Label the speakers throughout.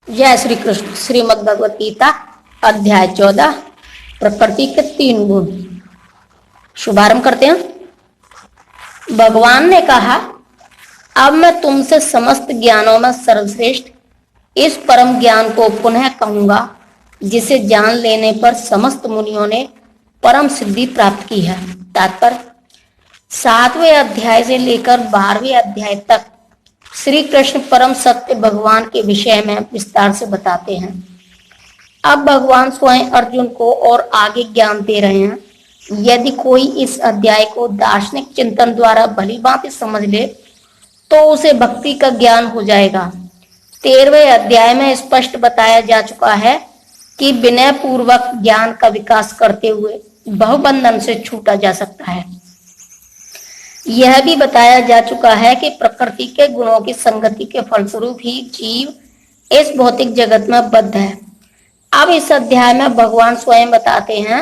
Speaker 1: जय श्री कृष्ण। श्रीमद् भगवत गीता अध्याय 14 प्रकृति के 3 गुण। शुभारंभ करते हैं। भगवान ने कहा, अब मैं तुमसे समस्त ज्ञानों में सर्वश्रेष्ठ इस परम ज्ञान को पुनः कहूंगा, जिसे जान लेने पर समस्त मुनियों ने परम सिद्धि प्राप्त की है। तात्पर्य 7वें अध्याय से लेकर 12वें अध्याय तक श्री कृष्ण परम सत्य भगवान के विषय में विस्तार से बताते हैं। अब भगवान स्वयं अर्जुन को और आगे ज्ञान दे रहे हैं। यदि कोई इस अध्याय को दार्शनिक चिंतन द्वारा भली भांति समझ ले तो उसे भक्ति का ज्ञान हो जाएगा। 13वें अध्याय में स्पष्ट बताया जा चुका है कि विनय पूर्वक ज्ञान का विकास करते हुए बहुबंधन से छूटा जा सकता है। यह भी बताया जा चुका है कि प्रकृति के गुणों की संगति के फलस्वरूप ही जीव इस भौतिक जगत में बद्ध है। अब इस अध्याय में भगवान स्वयं बताते हैं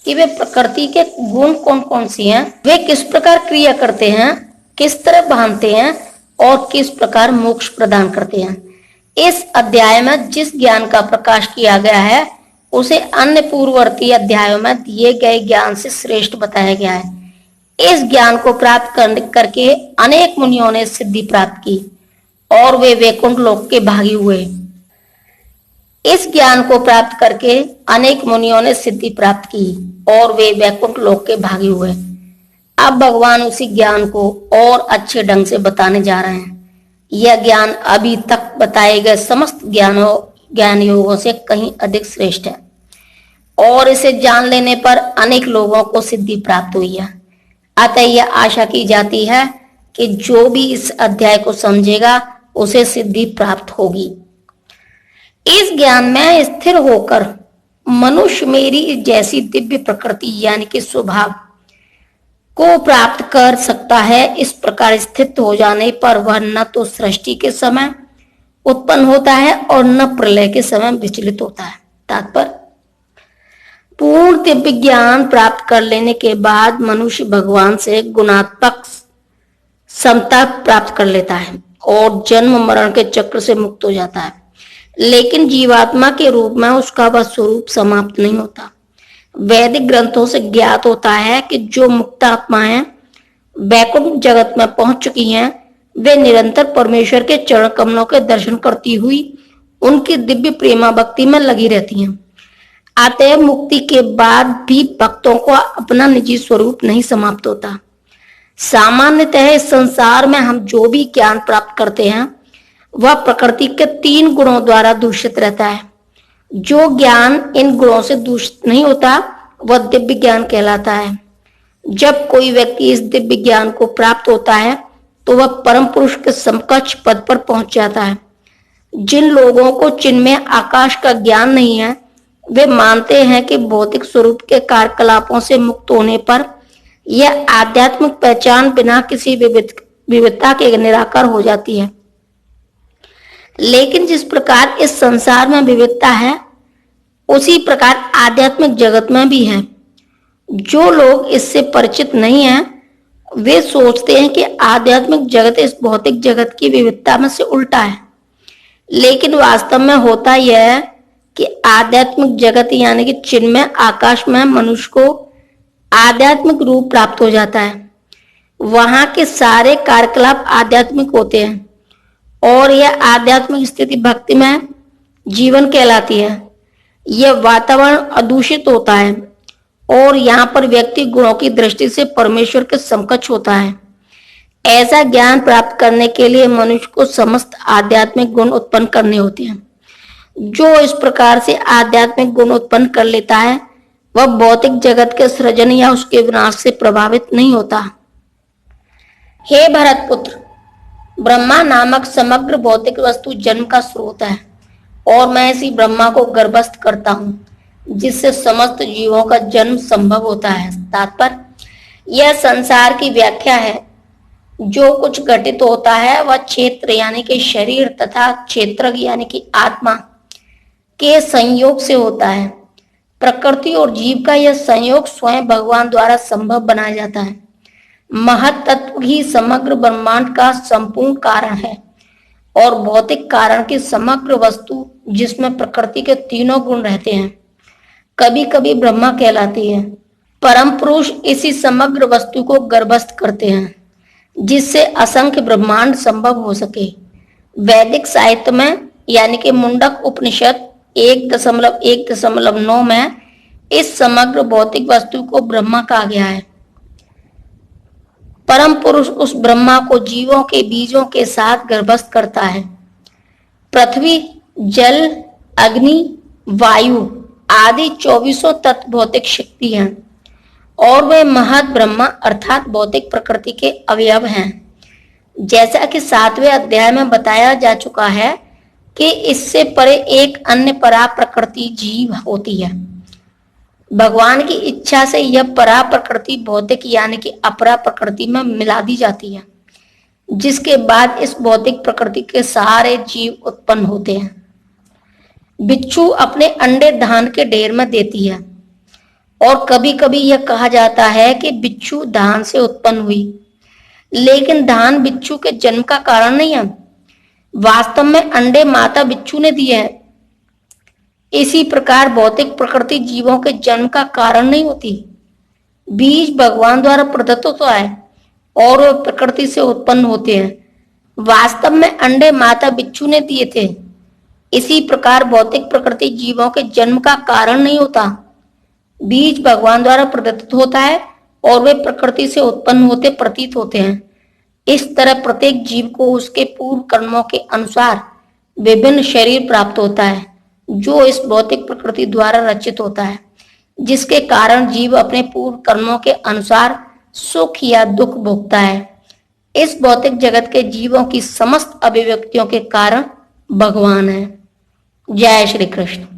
Speaker 1: कि वे प्रकृति के गुण कौन कौन सी हैं, वे किस प्रकार क्रिया करते हैं, किस तरह बांधते हैं और किस प्रकार मोक्ष प्रदान करते हैं। इस अध्याय में जिस ज्ञान का प्रकाश किया गया है उसे अन्य पूर्ववर्ती अध्यायों में दिए गए ज्ञान से श्रेष्ठ बताया गया है। इस ज्ञान को प्राप्त करके अनेक मुनियों ने सिद्धि प्राप्त की और वे वैकुंठ लोक के भागी हुए। इस ज्ञान को प्राप्त करके अनेक मुनियों ने सिद्धि प्राप्त की और वे वैकुंठ लोक के भागी हुए। अब भगवान उसी ज्ञान को और अच्छे ढंग से बताने जा रहे हैं। यह ज्ञान अभी तक बताए गए समस्त ज्ञान योगों से कहीं अधिक श्रेष्ठ है और इसे जान लेने पर अनेक लोगों को सिद्धि प्राप्त हुई है। अतः यह आशा की जाती है कि जो भी इस अध्याय को समझेगा उसे सिद्धि प्राप्त होगी। इस ज्ञान में स्थिर होकर मनुष्य मेरी जैसी दिव्य प्रकृति यानी कि स्वभाव को प्राप्त कर सकता है। इस प्रकार स्थित हो जाने पर वह न तो सृष्टि के समय उत्पन्न होता है और न प्रलय के समय विचलित होता है। तात्पर्य पूर्ण दिव्य ज्ञान प्राप्त कर लेने के बाद मनुष्य भगवान से गुणात्मक समता प्राप्त कर लेता है और जन्म मरण के चक्र से मुक्त हो जाता है। लेकिन जीवात्मा के रूप में उसका वह स्वरूप समाप्त नहीं होता। वैदिक ग्रंथों से ज्ञात होता है कि जो मुक्त आत्माएं वैकुंठ जगत में पहुंच चुकी हैं, वे निरंतर परमेश्वर के चरण कमलों के दर्शन करती हुई उनकी दिव्य प्रेमा भक्ति में लगी रहती हैं। अतः मुक्ति के बाद भी भक्तों को अपना निजी स्वरूप नहीं समाप्त होता। सामान्यतः इस संसार में हम जो भी ज्ञान प्राप्त करते हैं वह प्रकृति के 3 गुणों द्वारा दूषित रहता है। जो ज्ञान इन गुणों से दूषित नहीं होता वह दिव्य ज्ञान कहलाता है। जब कोई व्यक्ति इस दिव्य ज्ञान को प्राप्त होता है तो वह परम पुरुष के समकक्ष पद पर पहुंच जाता है। जिन लोगों को चिन्मय आकाश का ज्ञान नहीं है वे मानते हैं कि भौतिक स्वरूप के कार्यकलापों से मुक्त होने पर यह आध्यात्मिक पहचान बिना किसी विविधता के निराकार हो जाती है। लेकिन जिस प्रकार इस संसार में विविधता है उसी प्रकार आध्यात्मिक जगत में भी है। जो लोग इससे परिचित नहीं हैं वे सोचते हैं कि आध्यात्मिक जगत इस भौतिक जगत की विविधता में से उल्टा है। लेकिन वास्तव में होता यह है कि आध्यात्मिक जगत यानी कि चिन्मय आकाश में मनुष्य को आध्यात्मिक रूप प्राप्त हो जाता है। वहां के सारे कार्यकलाप आध्यात्मिक होते हैं और यह आध्यात्मिक स्थिति भक्ति में जीवन कहलाती है। यह वातावरण अदूषित होता है और यहाँ पर व्यक्ति गुणों की दृष्टि से परमेश्वर के समकक्ष होता है। ऐसा ज्ञान प्राप्त करने के लिए मनुष्य को समस्त आध्यात्मिक गुण उत्पन्न करने होते हैं। जो इस प्रकार से आध्यात्मिक गुण उत्पन्न कर लेता है वह भौतिक जगत के सृजन या उसके विनाश से प्रभावित नहीं होता। हे भरतपुत्र, ब्रह्मा नामक समग्र भौतिक वस्तु जन्म का स्रोत है और मैं इसी ब्रह्मा को गर्भस्थ करता हूँ जिससे समस्त जीवों का जन्म संभव होता है। तात्पर्य यह संसार की व्याख्या है। जो कुछ घटित होता है वह क्षेत्र यानी कि शरीर तथा क्षेत्र यानी कि आत्मा के संयोग से होता है। प्रकृति और जीव का यह संयोग स्वयं भगवान द्वारा संभव बनाया जाता है। महत तत्व ही समग्र ब्रह्मांड का संपूर्ण कारण है और भौतिक कारण की समग्र वस्तु जिसमें प्रकृति के तीनों गुण रहते हैं कभी कभी ब्रह्मा कहलाती है। परम पुरुष इसी समग्र वस्तु को गर्भस्थ करते हैं जिससे असंख्य ब्रह्मांड संभव हो सके। वैदिक साहित्य में यानी कि मुंडक उपनिषद 1.1.9 में इस समग्र भौतिक वस्तु को ब्रह्मा कहा गया है। परम पुरुष उस ब्रह्मा को जीवों के बीजों के साथ गर्भस्थ करता है। पृथ्वी, जल, अग्नि, वायु आदि 24 तत्व भौतिक शक्ति हैं और वे महत ब्रह्मा अर्थात भौतिक प्रकृति के अवयव हैं। जैसा कि 7वें अध्याय में बताया जा चुका है कि इससे परे एक अन्य परा प्रकृति जीव होती है। भगवान की इच्छा से यह परा प्रकृति भौतिक यानी कि अपरा प्रकृति में मिला दी जाती है, जिसके बाद इस भौतिक प्रकृति के सारे जीव उत्पन्न होते हैं। बिच्छू अपने अंडे धान के ढेर में देती है और कभी कभी यह कहा जाता है कि बिच्छू धान से उत्पन्न हुई, लेकिन धान बिच्छू के जन्म का कारण नहीं है। वास्तव में अंडे माता बिच्छू ने दिए हैं। इसी प्रकार भौतिक प्रकृति जीवों के जन्म का कारण नहीं होती। बीज भगवान द्वारा प्रदत्त होता है और वे प्रकृति से उत्पन्न होते हैं। वास्तव में अंडे माता बिच्छू ने दिए थे। इसी प्रकार भौतिक प्रकृति जीवों के जन्म का कारण नहीं होता। बीज भगवान द्वारा प्रदत्त होता है और वे प्रकृति से उत्पन्न होते प्रतीत होते हैं। इस तरह प्रत्येक जीव को उसके पूर्व कर्मों के अनुसार विभिन्न शरीर प्राप्त होता है, जो इस भौतिक प्रकृति द्वारा रचित होता है, जिसके कारण जीव अपने पूर्व कर्मों के अनुसार सुख या दुख भोगता है। इस भौतिक जगत के जीवों की समस्त अभिव्यक्तियों के कारण भगवान है। जय श्री कृष्ण।